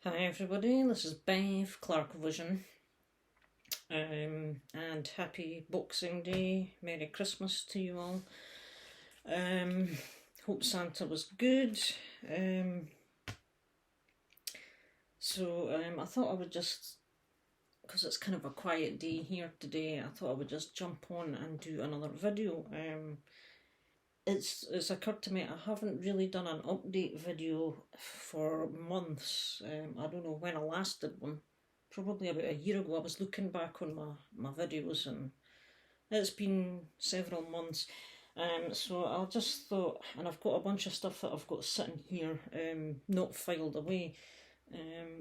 Hi everybody, this is Bev, Clark Vision, and happy Boxing Day, Merry Christmas to you all. Hope Santa was good. I thought I would just, because it's kind of a quiet day here today, I thought I would just jump on and do another video. It's occurred to me I haven't really done an update video for months. I don't know when I last did one. Probably about a year ago. I was looking back on my videos and it's been several months. So I just thought, and I've got a bunch of stuff that I've got sitting here, not filed away.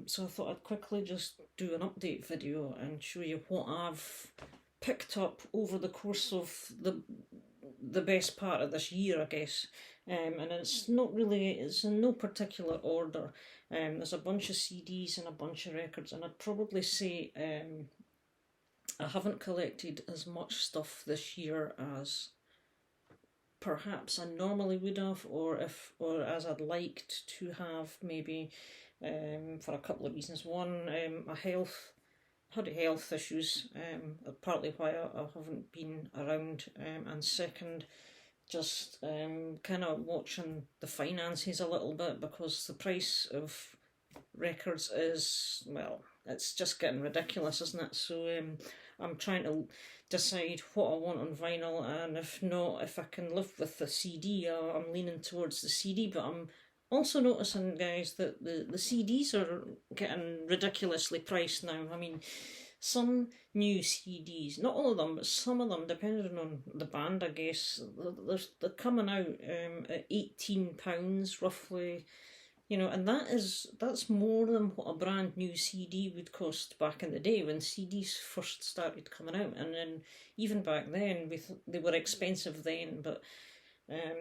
So I thought I'd quickly just do an update video and show you what I've picked up over the course of the best part of this year, I guess. And it's not really, it's in no particular order. There's a bunch of CDs and a bunch of records, and I'd probably say I haven't collected as much stuff this year as perhaps I normally would have, or as I'd liked to have, maybe, for a couple of reasons. One, had health issues, partly why I haven't been around, and second, just kind of watching the finances a little bit, because the price of records is, well, it's just getting ridiculous, isn't it? So I'm trying to decide what I want on vinyl, and if not, if I can live with the CD, I'm leaning towards the CD, but I'm also noticing, guys, that the CDs are getting ridiculously priced now. I mean, some new CDs, not all of them, but some of them, depending on the band, I guess, they're coming out at £18 roughly, and that's more than what a brand new CD would cost back in the day when CDs first started coming out. And then even back then, they were expensive then, but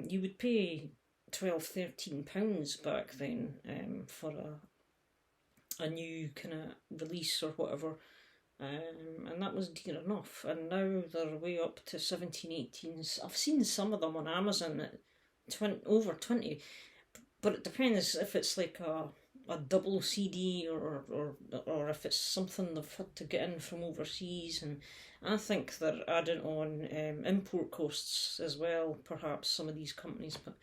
you would pay £12, £13 back then, for a new kind of release or whatever, and that was dear enough. And now they're way up to 17, 18. I've seen some of them on Amazon at over 20, but it depends if it's like a double CD, or if it's something they've had to get in from overseas. And I think they're adding on import costs as well, perhaps, some of these companies. But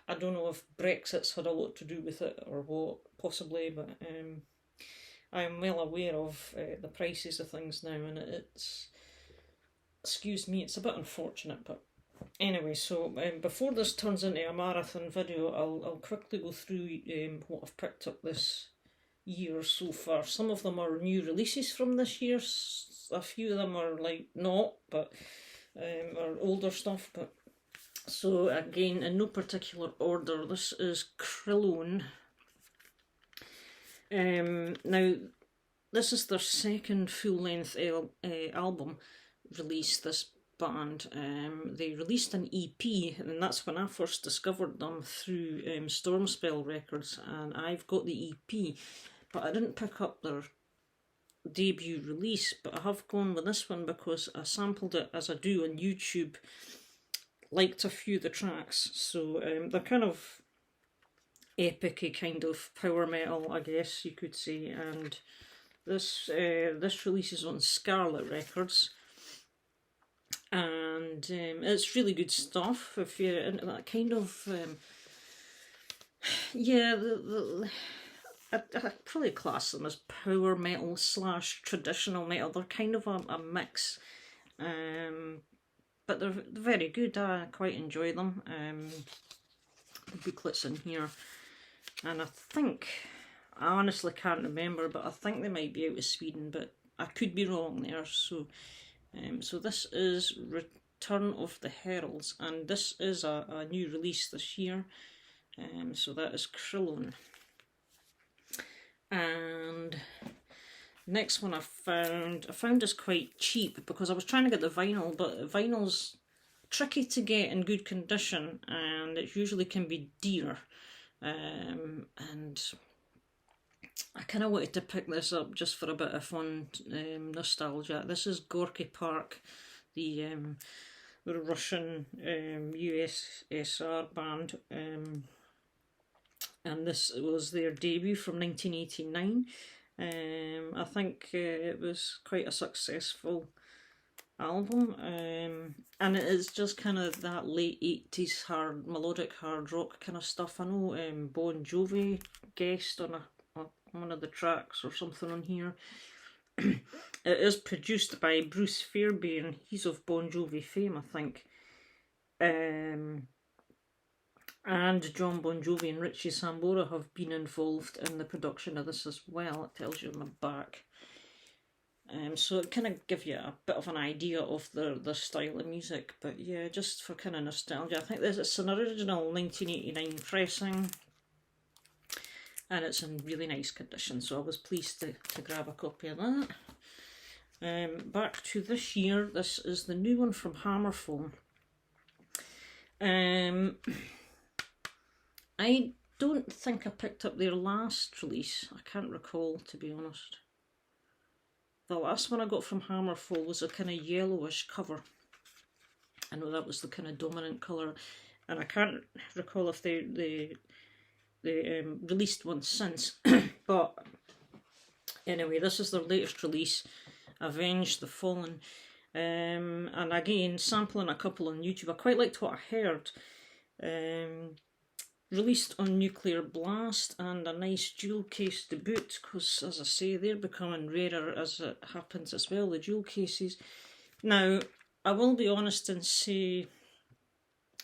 I don't know if Brexit's had a lot to do with it or what, possibly, but I'm well aware of the prices of things now, and it's, excuse me, it's a bit unfortunate. But anyway, so before this turns into a marathon video, I'll quickly go through what I've picked up this year so far. Some of them are new releases from this year, a few of them are like not, but are older stuff. But so again, in no particular order, this is Krillone. Now, this is their second full-length album release, this band. They released an EP, and that's when I first discovered them, through Stormspell Records, and I've got the EP, but I didn't pick up their debut release. But I have gone with this one because I sampled it, as I do on YouTube, liked a few of the tracks, so they're kind of epic-y kind of power metal, I guess you could say. And this release is on Scarlet Records, and it's really good stuff if you're into that kind of I'd probably class them as power metal / traditional metal. They're kind of a mix, but they're very good. I quite enjoy them. The booklet's in here, and I honestly can't remember, but I think they might be out of Sweden, but I could be wrong there. So this is Return of the Heralds, and this is a new release this year. So that is Krillone. And next one I found this quite cheap, because I was trying to get the vinyl, but vinyl's tricky to get in good condition, and it usually can be dear. And I kind of wanted to pick this up just for a bit of fun, nostalgia. This is Gorky Park, the Russian USSR band. and this was their debut from 1989. I think it was quite a successful album, and it is just kind of that late 80s melodic hard rock kind of stuff. I know Bon Jovi guest on one of the tracks or something on here. It is produced by Bruce Fairbairn. He's of Bon Jovi fame, I think. And John Bon Jovi and Richie Sambora have been involved in the production of this as well. It tells you on the back. So it kind of gives you a bit of an idea of the style of music. But yeah, just for kind of nostalgia, I think it's an original 1989 pressing, and it's in really nice condition. So I was pleased to grab a copy of that. Back to this year, this is the new one from Hammerfall. I don't think I picked up their last release. I can't recall, to be honest. The last one I got from Hammerfall was a kind of yellowish cover. I know that was the kind of dominant colour, and I can't recall if they released one since. But anyway, this is their latest release, Avenge the Fallen. And again, sampling a couple on YouTube. I quite liked what I heard. Released on Nuclear Blast, and a nice dual case to boot, because as I say, they're becoming rarer as it happens as well, the dual cases. Now, I will be honest and say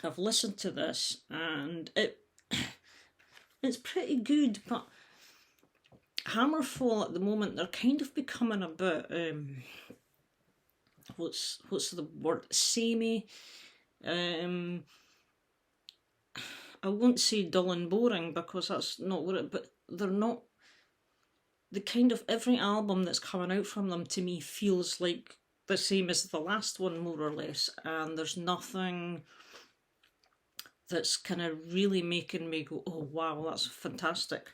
I've listened to this and it's pretty good, but Hammerfall at the moment, they're kind of becoming a bit what's the word, samey. I won't say dull and boring, because that's not what it, but they're not, the kind of, every album that's coming out from them to me feels like the same as the last one, more or less, and there's nothing that's kind of really making me go, oh wow, that's fantastic,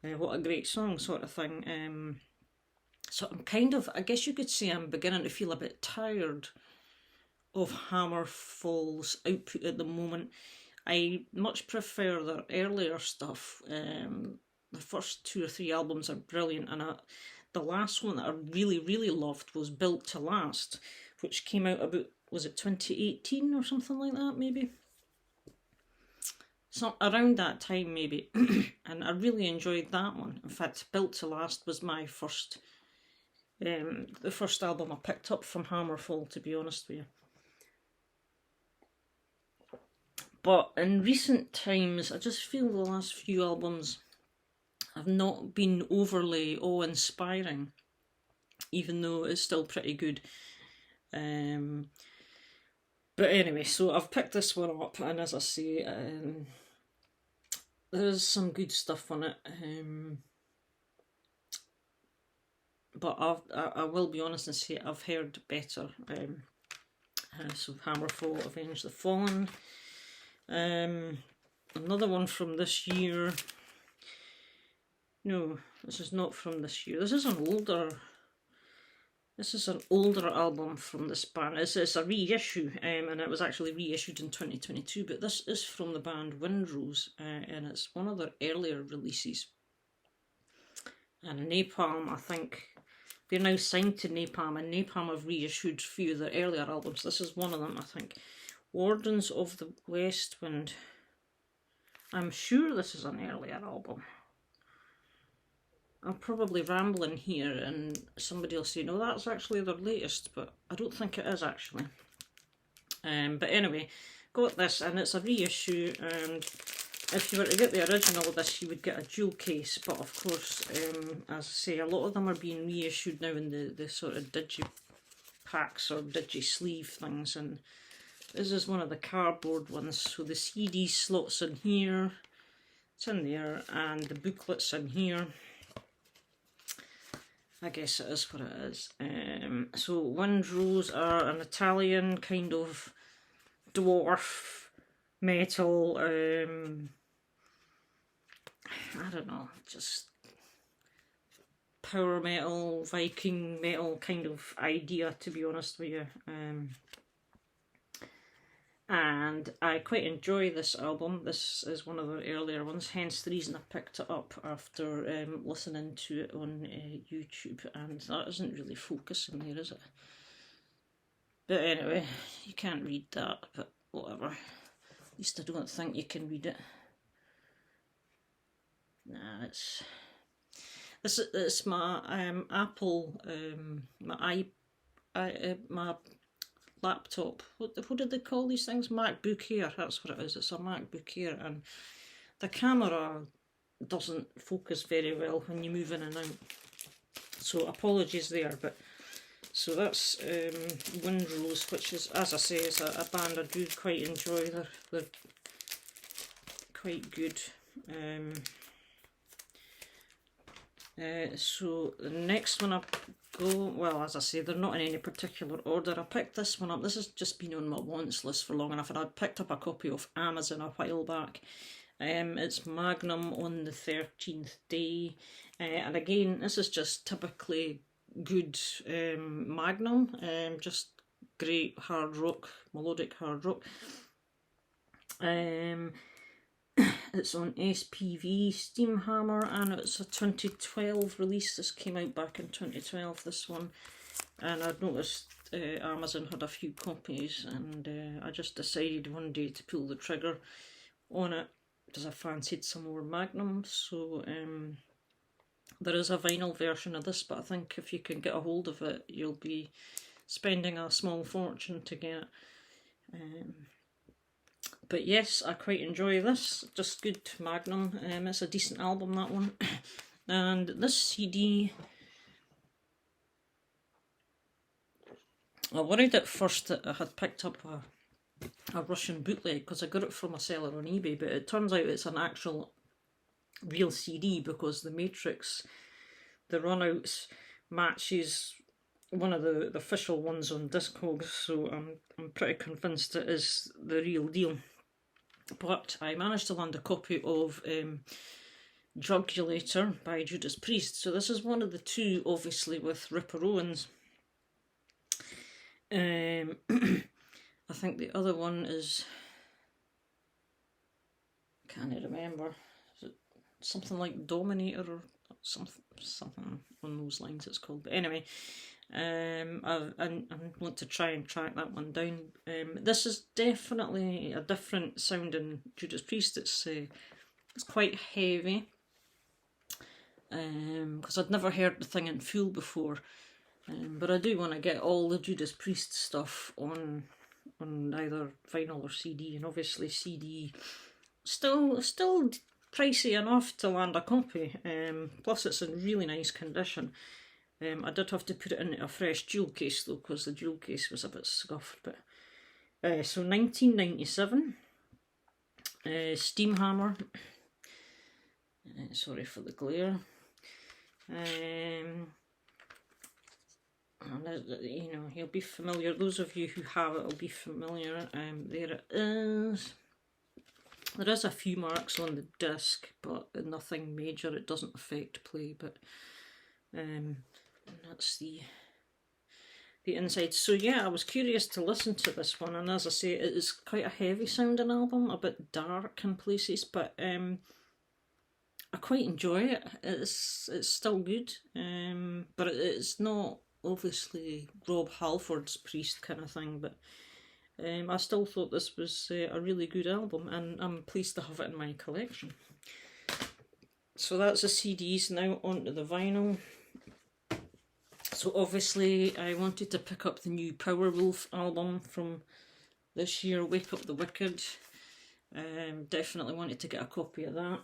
what a great song, sort of thing. So I'm kind of, I guess you could say I'm beginning to feel a bit tired of Hammerfall's output at the moment. I much prefer their earlier stuff. The first 2 or 3 albums are brilliant, and the last one that I really, really loved was Built to Last, which came out about, was it 2018 or something like that, maybe? So around that time, maybe. And I really enjoyed that one. In fact, Built to Last was my first, the first album I picked up from Hammerfall, to be honest with you. But in recent times, I just feel the last few albums have not been overly awe-inspiring, even though it's still pretty good. But anyway, so I've picked this one up, and as I say, there's some good stuff on it. But I will be honest and say I've heard better. So Hammerfall, Avenge the Fallen. Another one from this year. No, this is not from this year. This is an older album from this band. It's a reissue, and it was actually reissued in 2022, but this is from the band Windrose, and it's one of their earlier releases. And Napalm, I think, they're now signed to Napalm, and Napalm have reissued a few of their earlier albums. This is one of them, I think. Wardens of the West Wind. I'm sure this is an earlier album. I'm probably rambling here, and somebody will say, no, that's actually their latest, but I don't think it is, actually. But anyway, got this, and it's a reissue, and if you were to get the original of this, you would get a dual case, but of course, as I say, a lot of them are being reissued now in the sort of digi-packs or digi-sleeve things, and this is one of the cardboard ones, so the CD slot's in here, it's in there, and the booklet's in here. I guess it is what it is. So Windrose are an Italian kind of dwarf metal, I don't know, just power metal, Viking metal kind of idea, to be honest with you. and I quite enjoy this album. This is one of the earlier ones, hence the reason I picked it up after listening to it on YouTube, and that isn't really focusing there, is it? But anyway, you can't read that, but whatever. At least I don't think you can read it. Nah, it's my Apple my laptop. What did they call these things? MacBook Air. That's what it is. It's a MacBook Air, and the camera doesn't focus very well when you move in and out. So apologies there, but so that's Windrose, which is, as I say, is a band I do quite enjoy. They're quite good. So the next one up go, well, as I say, they're not in any particular order. I picked this one up. This has just been on my wants list for long enough, and I picked up a copy of Amazon a while back. It's Magnum on the 13th Day, and again, this is just typically good Magnum, just great hard rock, melodic hard rock. It's on SPV Steam Hammer, and it's a 2012 release. This came out back in 2012, this one, and I'd noticed Amazon had a few copies, and I just decided one day to pull the trigger on it because I fancied some more Magnum. So there is a vinyl version of this, but I think if you can get a hold of it, you'll be spending a small fortune to get it. But yes, I quite enjoy this. Just good Magnum. It's a decent album, that one. And this CD, I worried at first that I had picked up a Russian bootleg because I got it from a seller on eBay, but it turns out it's an actual real CD because the matrix, the runouts, matches one of the official ones on Discogs, so I'm pretty convinced it is the real deal. But I managed to land a copy of Drugulator by Judas Priest. So this is one of the two, obviously, with Ripper Owens. I think the other one is, can't remember, is it something like Dominator or something on those lines it's called. But anyway, I want to try and track that one down. This is definitely a different sounding Judas Priest. It's quite heavy, because I'd never heard the thing in full before, but I do want to get all the Judas Priest stuff on either vinyl or CD, and obviously CD still pricey enough to land a copy. Plus it's in really nice condition. I did have to put it in a fresh jewel case though, because the jewel case was a bit scuffed. But so 1997, Steam Hammer. Sorry for the glare. And you know, you'll be familiar. Those of you who have it will be familiar. There it is. There is a few marks on the disc, but nothing major. It doesn't affect play, but that's the inside. So yeah, I was curious to listen to this one, and as I say, it is quite a heavy sounding album, a bit dark in places, but I quite enjoy it. It's still good, but it's not obviously Rob Halford's Priest kind of thing, but I still thought this was a really good album, and I'm pleased to have it in my collection. So that's the CDs. Now onto the vinyl. So obviously I wanted to pick up the new Powerwolf album from this year, Wake Up the Wicked. Definitely wanted to get a copy of that.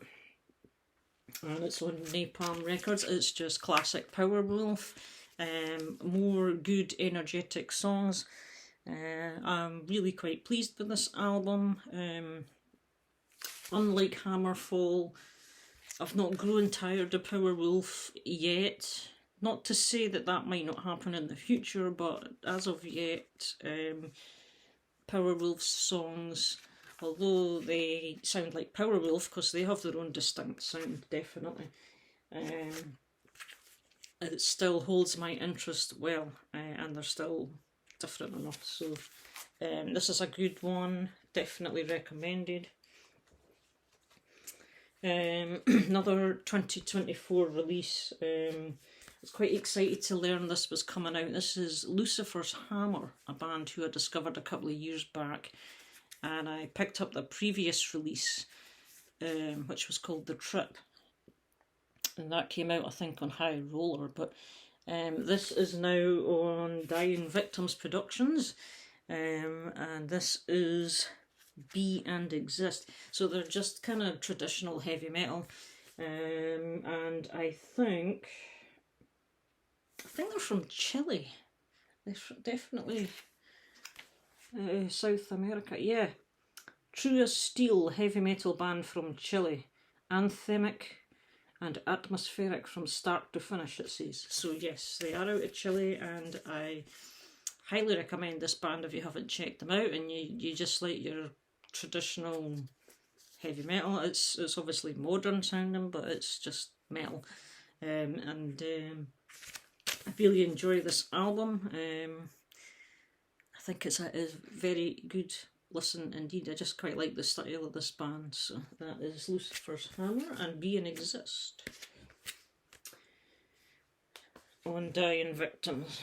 And it's on Napalm Records. It's just classic Powerwolf. More good energetic songs. I'm really quite pleased with this album. Unlike Hammerfall, I've not grown tired of Powerwolf yet. Not to say that that might not happen in the future, but as of yet, Powerwolf's songs, although they sound like Powerwolf because they have their own distinct sound, definitely, it still holds my interest well, and they're still different enough. So this is a good one, definitely recommended. Another 2024 release. I was quite excited to learn this was coming out. This is Lucifer's Hammer, a band who I discovered a couple of years back, and I picked up the previous release, which was called The Trip, and that came out I think on High Roller, but this is now on Dying Victims Productions, and this is Be and Exist. So they're just kind of traditional heavy metal, and I think they're from Chile. They're definitely South America. Yeah, True as Steel heavy metal band from Chile, anthemic and atmospheric from start to finish, it says. So yes, they are out of Chile, and I highly recommend this band if you haven't checked them out and you just like your traditional heavy metal. It's obviously modern sounding, but it's just metal, and I really enjoy this album. I think it's a very good listen indeed. I just quite like the style of this band. So that is Lucifer's Hammer and Be and Exist on Dying Victims.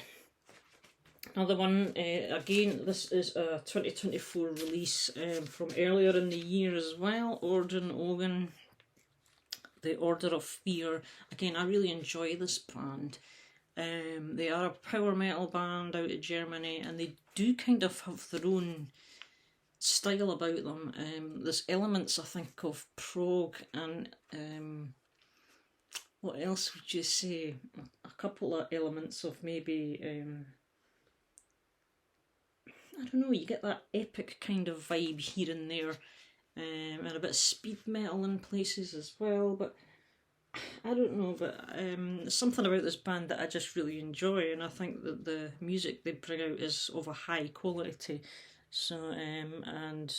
Another one, again, this is a 2024 release from earlier in the year as well, Orden Ogan, The Order of Fear. Again, I really enjoy this band. They are a power metal band out of Germany, and they do kind of have their own style about them. There's elements, I think, of prog and what else would you say? A couple of elements of maybe I don't know, you get that epic kind of vibe here and there, and a bit of speed metal in places as well, but I don't know, but there's something about this band that I just really enjoy, and I think that the music they bring out is of a high quality. So, and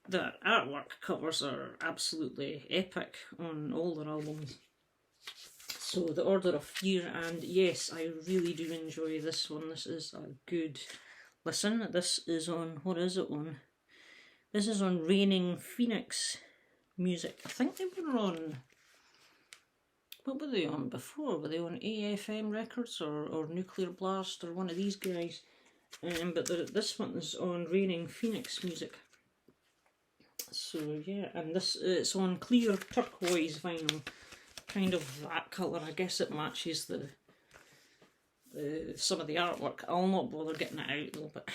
the artwork covers are absolutely epic on all their albums. So, The Order of Fear, and yes, I really do enjoy this one. This is a good listen. This is on, what is it on? This is on Reigning Phoenix Music. I think they were on, what were they on before? Were they on AFM Records or Nuclear Blast or one of these guys? But this one is on Reigning Phoenix Music. So yeah, and this it's on clear turquoise vinyl, kind of that colour. I guess it matches the some of the artwork. I'll not bother getting it out though. But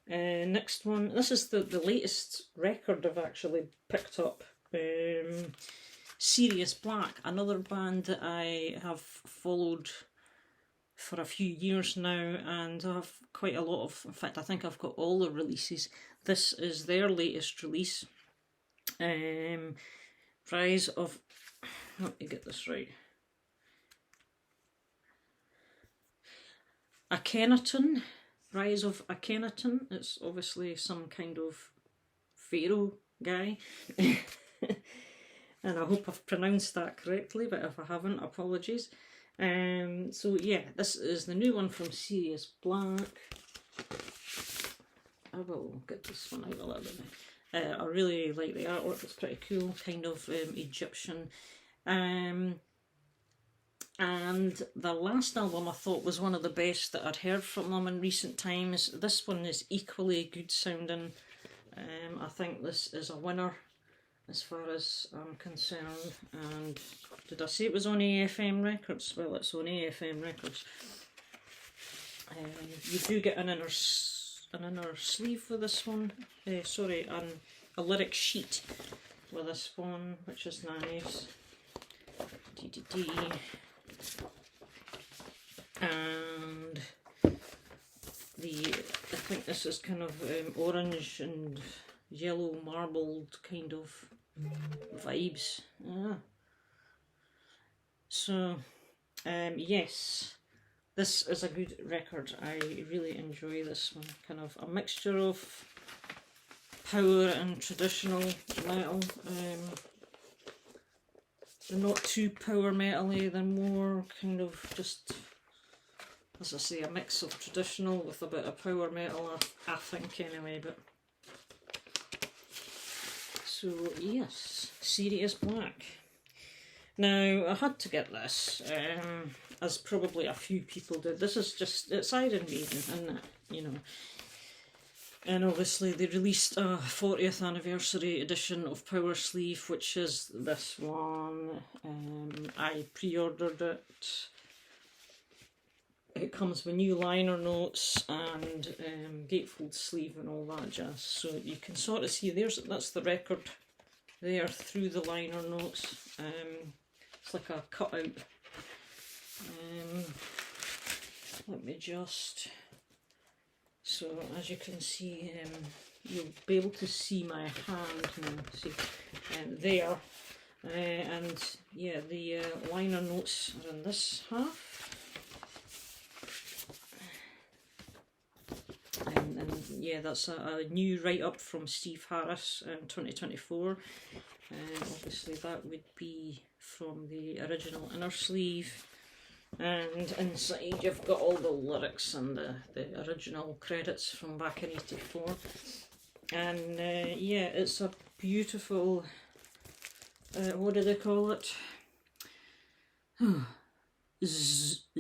next one. This is the latest record I've actually picked up. Sirius Black, another band that I have followed for a few years now, and I have quite a lot of, in fact I think I've got all the releases. This is their latest release, Rise of, let me get this right, Akhenaten, Rise of Akhenaten. It's obviously some kind of pharaoh guy. And I hope I've pronounced that correctly, but if I haven't, apologies. So yeah, this is the new one from Sirius Black. I will get this one out a little bit. I really like the artwork, it's pretty cool, kind of Egyptian. And the last album I thought was one of the best that I'd heard from them in recent times. This one is equally good sounding. I think this is a winner as far as I'm concerned. And did I say it was on AFM Records? Well, it's on AFM Records. You do get an inner sleeve with this one. Sorry, a lyric sheet with this one, which is nice. And I think this is kind of orange and yellow marbled kind of vibes. So yes, this is a good record. I really enjoy this one. Kind of a mixture of power and traditional metal. They're not too power metal-y, they're more kind of just as I say, a mix of traditional with a bit of power metal, I think anyway. But so yes, Serious Black. Now I had to get this, as probably a few people did. This is just, it's Iron Maiden, isn't it? You know. And obviously they released a 40th anniversary edition of Power Sleeve, which is this one. I pre-ordered it. It comes with new liner notes and gatefold sleeve and all that jazz. So you can sort of see, that's the record there through the liner notes. It's like a cutout. Let me just... So as you can see, you'll be able to see my hand now. See, there, and yeah, the liner notes are in this half, and yeah, that's a new write-up from Steve Harris in 2024. Obviously, that would be from the original inner sleeve. And inside you've got all the lyrics and the original credits from back in '84. And yeah, it's a beautiful, what do they call it?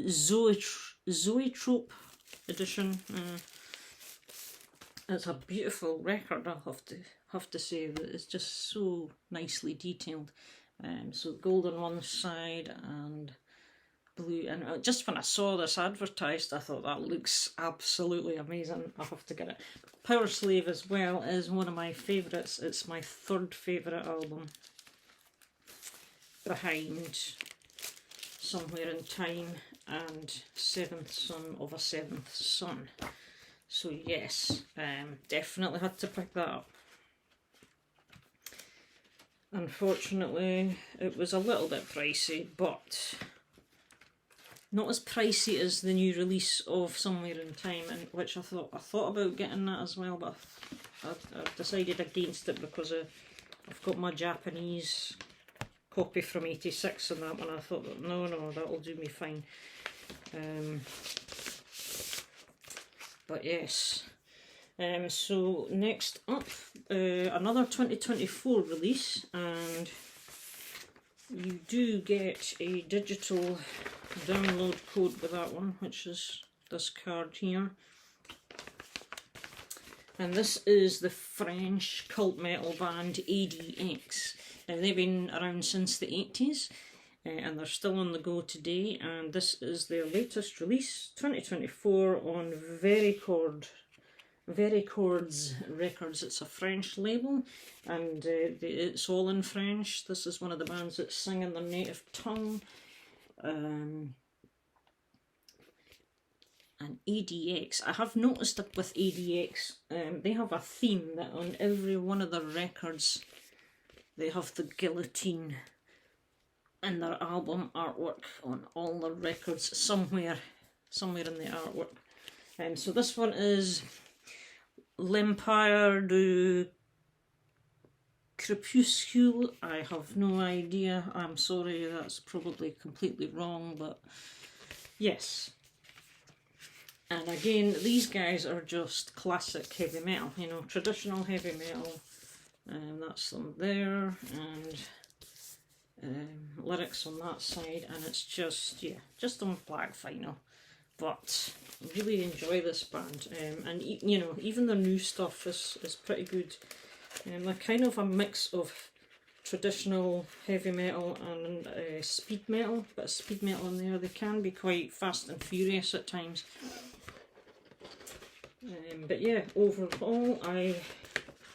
Zoetrope edition. It's a beautiful record, I'll have to say. That it's just so nicely detailed. So gold on one side and blue, and just when I saw this advertised, I thought that looks absolutely amazing. I'll have to get it. Power Slave as well is one of my favourites. It's my third favourite album, behind Somewhere in Time and Seventh Son of a Seventh Son. So yes, definitely had to pick that up. Unfortunately, it was a little bit pricey, but not as pricey as the new release of Somewhere in Time, and which I thought about getting that as well, but I've decided against it because I've got my Japanese copy from '86 and that one. I thought, no, that'll do me fine. But yes. So next up, another 2024 release, and you do get a digital download code with that one, which is this card here. And this is the French cult metal band ADX. Now they've been around since the 80s, and they're still on the go today, and this is their latest release, 2024, on Verichords Records. It's a French label, and it's all in French. This is one of the bands that sing in their native tongue. And ADX, I have noticed that with ADX, they have a theme that on every one of their records they have the guillotine in their album artwork on all their records, somewhere in the artwork. So this one is L'Empire du Crépuscule. I have no idea. I'm sorry, that's probably completely wrong, but yes. And again, these guys are just classic heavy metal, you know, traditional heavy metal. And that's them there, and lyrics on that side, and it's just, yeah, just on black vinyl. But I really enjoy this band, and you know, even the new stuff is pretty good. They're kind of a mix of traditional heavy metal and speed metal, bit of speed metal in there. They can be quite fast and furious at times. But yeah, overall, I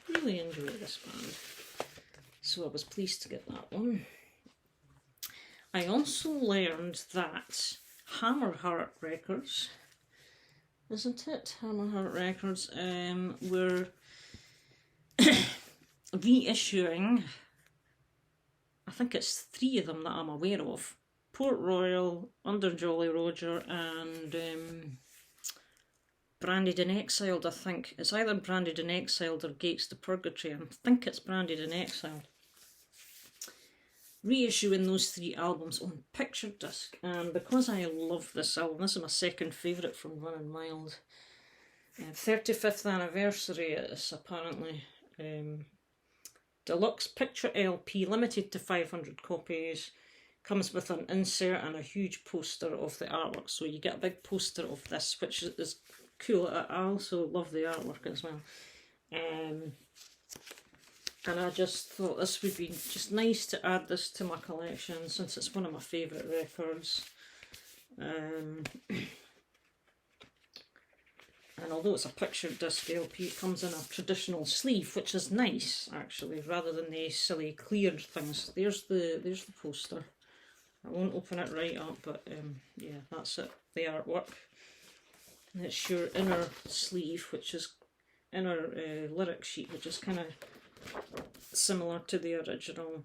really enjoy this band. So I was pleased to get that one. I also learned that Hammerheart Records, isn't it? Hammerheart Records were reissuing, I think it's 3 of them that I'm aware of, Port Royal, Under Jolly Roger, and Branded and Exiled. I think it's either Branded and Exiled or Gates to Purgatory. I think it's Branded and Exiled. reissuing those 3 albums on picture disc, and because I love this album, this is my second favourite from Running Wild. 35th anniversary it is apparently. Deluxe picture LP, limited to 500 copies. Comes with an insert and a huge poster of the artwork. So you get a big poster of this, which is cool. I also love the artwork as well. And I just thought this would be just nice to add this to my collection since it's one of my favourite records. And although it's a picture disc LP, it comes in a traditional sleeve, which is nice actually, rather than the silly cleared things. There's the poster. I won't open it right up, but yeah, that's it. The artwork. And it's your inner sleeve, which is inner lyric sheet, which is kind of similar to the original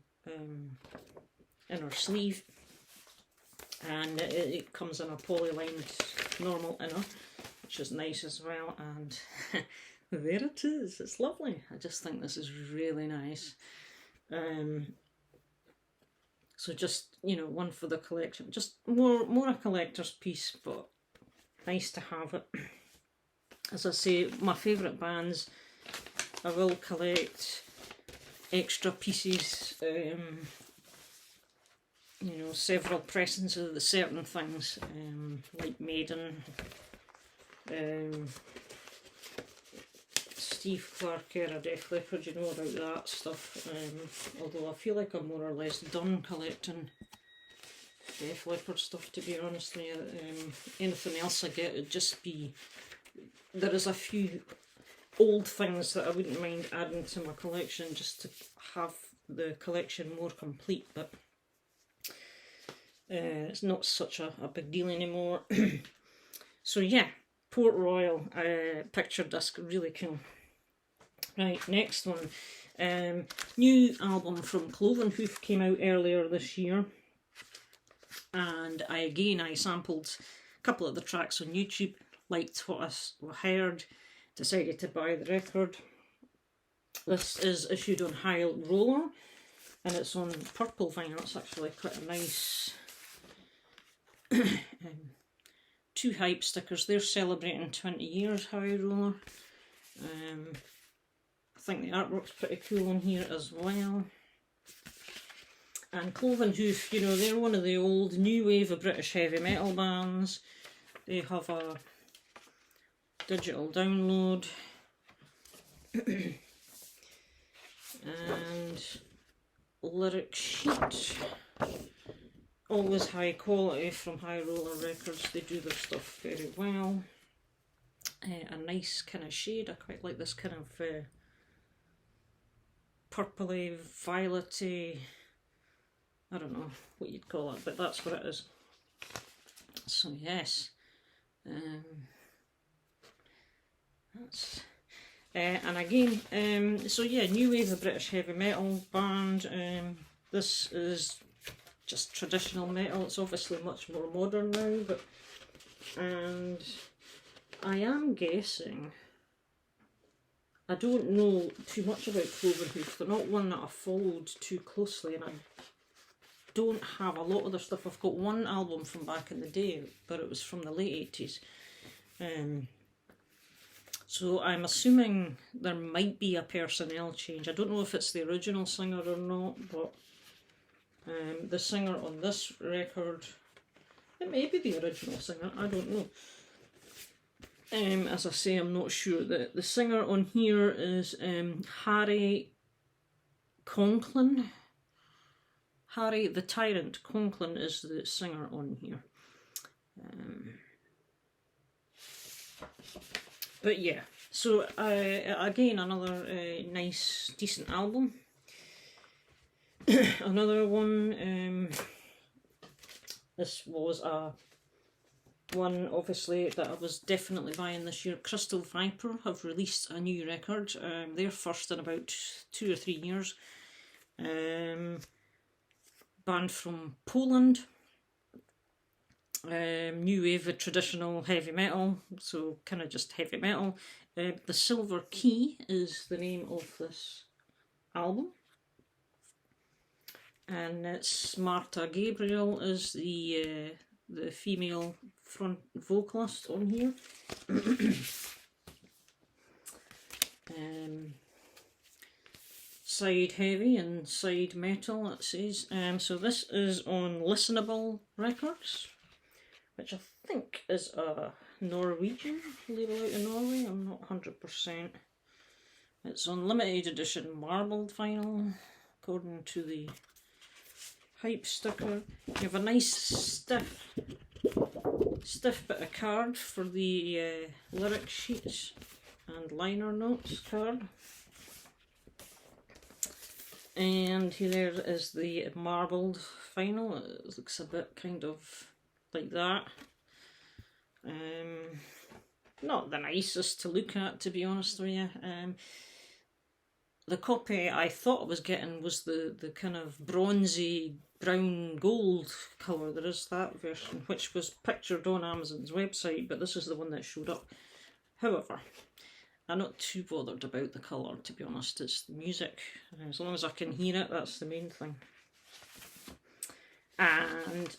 inner sleeve. And it comes in a polylined normal inner, which is nice as well, and there it is. It's lovely. I just think this is really nice. So just, you know, one for the collection. Just more a collector's piece, but nice to have it. As I say, my favourite bands, I will collect extra pieces, you know, several pressings of the certain things, like Maiden, Steve Clark era Def Leppard, you know about that stuff. Although I feel like I'm more or less done collecting Def Leppard stuff, to be honest with you. Anything else I get would just be... There is a few old things that I wouldn't mind adding to my collection just to have the collection more complete, but it's not such a big deal anymore. So yeah, Port Royal picture disc, really cool. Right, next one. New album from Cloven Hoof came out earlier this year, and I sampled a couple of the tracks on YouTube, liked what I heard, decided to buy the record. This is issued on High Roller, and it's on purple vinyl. It's actually quite a nice... 2 hype stickers. They're celebrating 20 years, High Roller. I think the artwork's pretty cool on here as well. And Cloven Hoof, you know, they're one of the old new wave of British heavy metal bands. They have a digital download. And lyric sheet. Always high quality from High Roller Records. They do their stuff very well. A nice kind of shade. I quite like this kind of purpley, violety, I don't know what you'd call it, but that's what it is. So yes, that's and again, so yeah, new wave of British heavy metal band. This is just traditional metal. It's obviously much more modern now, but and I am guessing, I don't know too much about Cloven Hoof. They're not one that I followed too closely, and I don't have a lot of their stuff. I've got one album from back in the day, but it was from the late 80s. So I'm assuming there might be a personnel change. I don't know if it's the original singer or not, but the singer on this record, it may be the original singer, I don't know. As I say, I'm not sure. The singer on here is Harry Conklin. Harry the Tyrant Conklin is the singer on here. But yeah, so again, another nice, decent album. Another one, this was one obviously that I was definitely buying this year. Crystal Viper have released a new record. They're first in about 2 or 3 years. Band from Poland. New wave of traditional heavy metal, so kind of just heavy metal. The Silver Key is the name of this album. and it's Marta Gabriel is the female front vocalist on here. Side heavy and side metal, it says. So this is on Listenable Records, which I think is a Norwegian label out of Norway. I'm not 100%. It's on limited edition marbled vinyl, according to the hype sticker. You have a nice stiff bit of card for the lyric sheets and liner notes card. And here is the marbled vinyl. It looks a bit kind of like that. Not the nicest to look at, to be honest with you. The copy I thought I was getting was the kind of bronzy brown gold colour. There is that version, which was pictured on Amazon's website, but this is the one that showed up. However, I'm not too bothered about the colour, to be honest. It's the music. As long as I can hear it, that's the main thing. And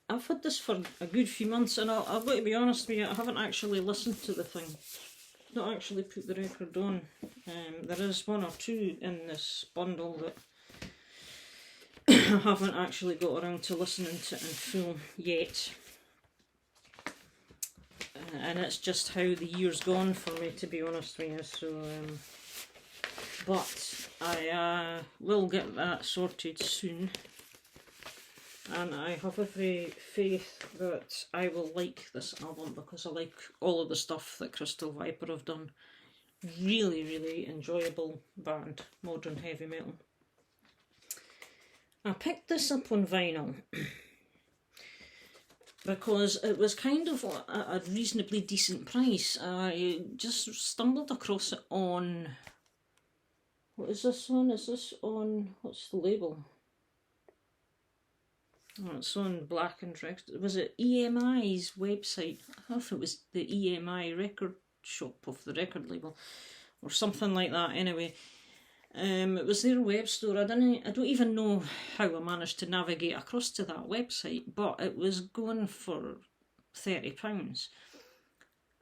I've had this for a good few months, and I've got to be honest with you, I haven't actually listened to the thing. Not actually put the record on. There is one or two in this bundle that I haven't actually got around to listening to in full yet. And it's just how the year's gone for me, to be honest with you. So, but I will get that sorted soon, and I have every faith that I will like this album, because I like all of the stuff that Crystal Viper have done. Really, really enjoyable band, modern heavy metal. I picked this up on vinyl because it was kind of a reasonably decent price. I just stumbled across it on... What is this on? Is this on... What's the label? Oh, it's on Black and Record. Was it EMI's website? I don't know if it was the EMI record shop of the record label or something like that. Anyway, it was their web store. I don't even know how I managed to navigate across to that website, but it was going for £30.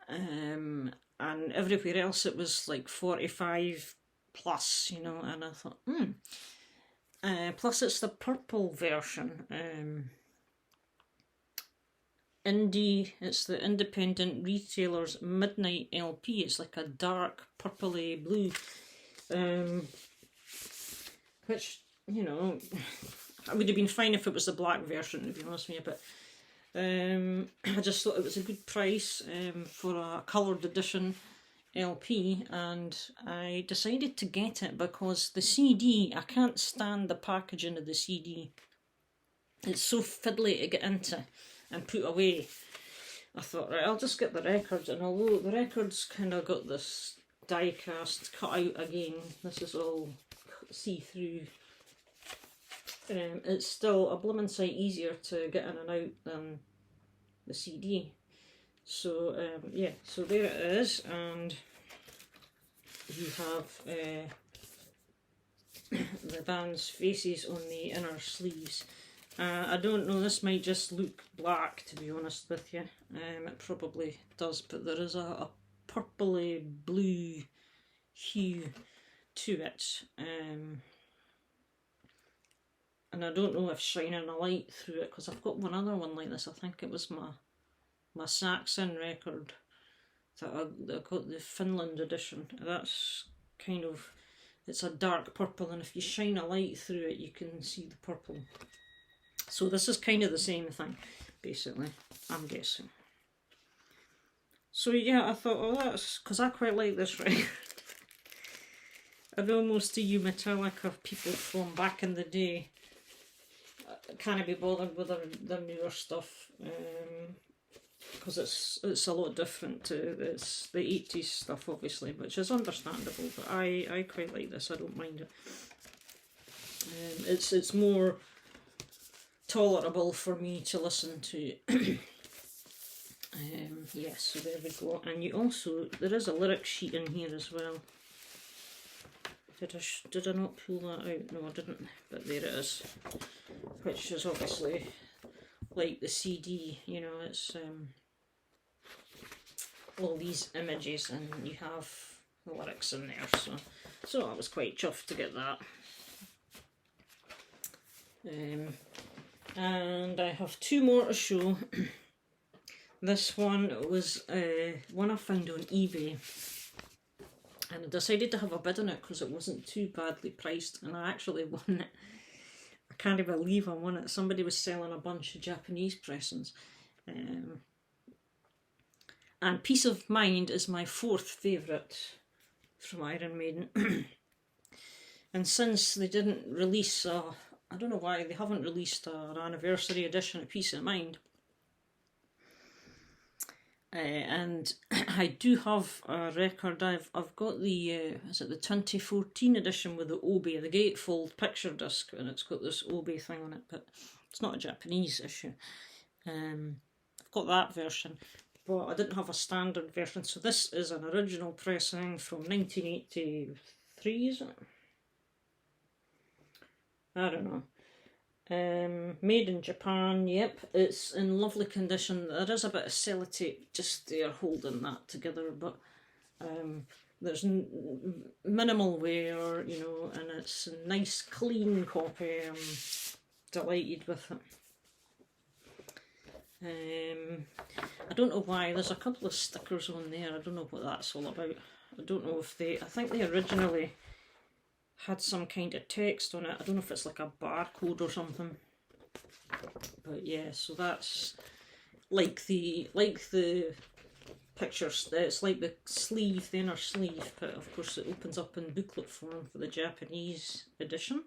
And everywhere else it was like 45 plus, you know, and I thought, plus it's the purple version. It's the Independent Retailers Midnight LP. It's like a dark purpley blue. Which, you know, it would have been fine if it was the black version, to be honest with you, but I just thought it was a good price for a coloured edition LP, and I decided to get it because the CD, I can't stand the packaging of the CD. It's so fiddly to get into and put away. I thought, right, I'll just get the records, and although the records kind of got this die cast cut out again, this is all see-through, it's still a blooming sight easier to get in and out than the CD. So yeah, so there it is, and you have the band's faces on the inner sleeves. I don't know, this might just look black, to be honest with you. It probably does, but there is a purpley blue hue to it. And I don't know if shining a light through it, because I've got one other one like this. I think it was my Saxon record that I got, the Finland edition. That's kind of, it's a dark purple, and if you shine a light through it you can see the purple. So this is kind of the same thing, basically, I'm guessing. So yeah, I thought, oh, that's, because I quite like this record. I know most of you Metallica people from back in the day can't be bothered with their newer stuff, because it's a lot different to it's the 80s stuff, obviously, which is understandable, but I quite like this. I don't mind it. It's more tolerable for me to listen to. Yes, so there we go. And you also, there is a lyric sheet in here as well. Did I not pull that out? No, I didn't, but there it is, which is obviously like the CD, you know, it's all these images and you have the lyrics in there, so I was quite chuffed to get that. And I have two more to show. This one was one I found on eBay, and I decided to have a bid on it because it wasn't too badly priced, and I actually won it. I can't believe I won it. Somebody was selling a bunch of Japanese pressings. And Peace of Mind is my fourth favourite from Iron Maiden. And since they didn't release, I don't know why they haven't released an anniversary edition of Peace of Mind. And I do have a record. I've got the is it the 2014 edition with the Obi, the gatefold picture disc, and it's got this Obi thing on it, but it's not a Japanese issue. I've got that version, but I didn't have a standard version. So this is an original pressing from 1983, isn't it? I don't know. Made in Japan, yep, it's in lovely condition. There is a bit of sellotape just there holding that together, but there's minimal wear, you know, and it's a nice clean copy. I'm delighted with it. I don't know why, there's a couple of stickers on there, I don't know what that's all about. I don't know if I think they originally had some kind of text on it. I don't know if it's like a barcode or something. But yeah, so that's like the pictures. It's like the sleeve, the inner sleeve, but of course it opens up in booklet form for the Japanese edition.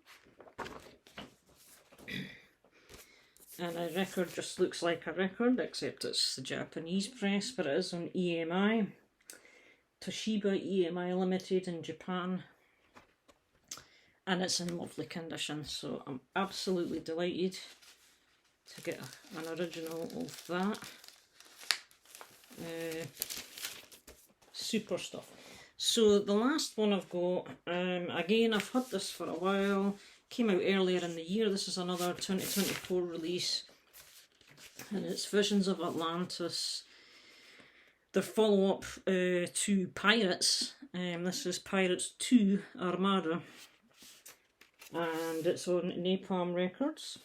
And a record just looks like a record, except it's the Japanese press, but it is on EMI. Toshiba EMI Limited in Japan. And it's in lovely condition, so I'm absolutely delighted to get an original of that. Super stuff. So the last one I've got, again I've had this for a while, came out earlier in the year. This is another 2024 release, and it's Visions of Atlantis, the follow-up to Pirates. This is Pirates 2 Armada. And it's on Napalm Records.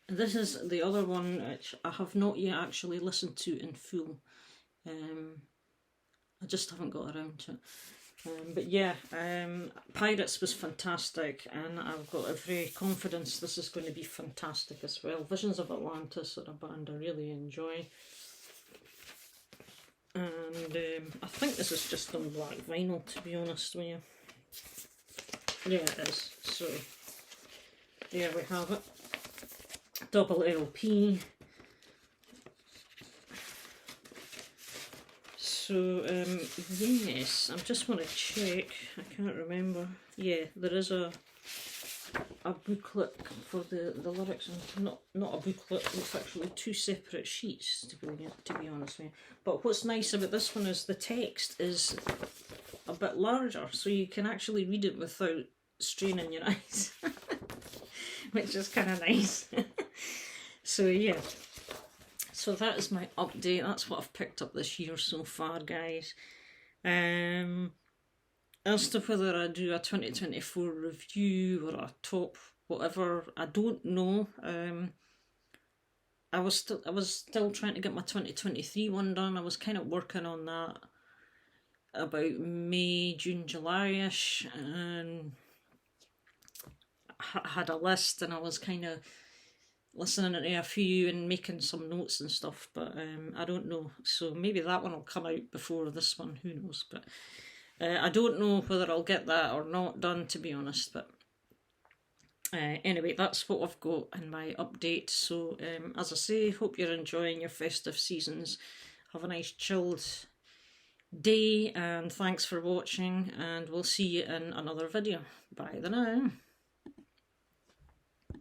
This is the other one which I have not yet actually listened to in full. I just haven't got around to it. But yeah, Pirates was fantastic, and I've got every confidence this is going to be fantastic as well. Visions of Atlantis are a band I really enjoy. And I think this is just on black vinyl, to be honest with you. Yeah, it is. So there we have it. Double LP. So yes, I just want to check. I can't remember. Yeah, there is a booklet for the lyrics, and not a booklet. It's actually two separate sheets, to be honest with you. But what's nice about this one is the text is a bit larger, so you can actually read it without straining your eyes, which is kind of nice. So yeah, so that is my update. That's what I've picked up this year so far, guys. As to whether I do a 2024 review or a top whatever, I don't know. I was still trying to get my 2023 one done. I was kind of working on that about May, June, July-ish, and I had a list, and I was kind of listening to a few and making some notes and stuff, but I don't know. So maybe that one will come out before this one, who knows. But I don't know whether I'll get that or not done, to be honest. But anyway, that's what I've got in my update. So as I say, hope you're enjoying your festive seasons. Have a nice chilled day, and thanks for watching, and we'll see you in another video. Bye then now.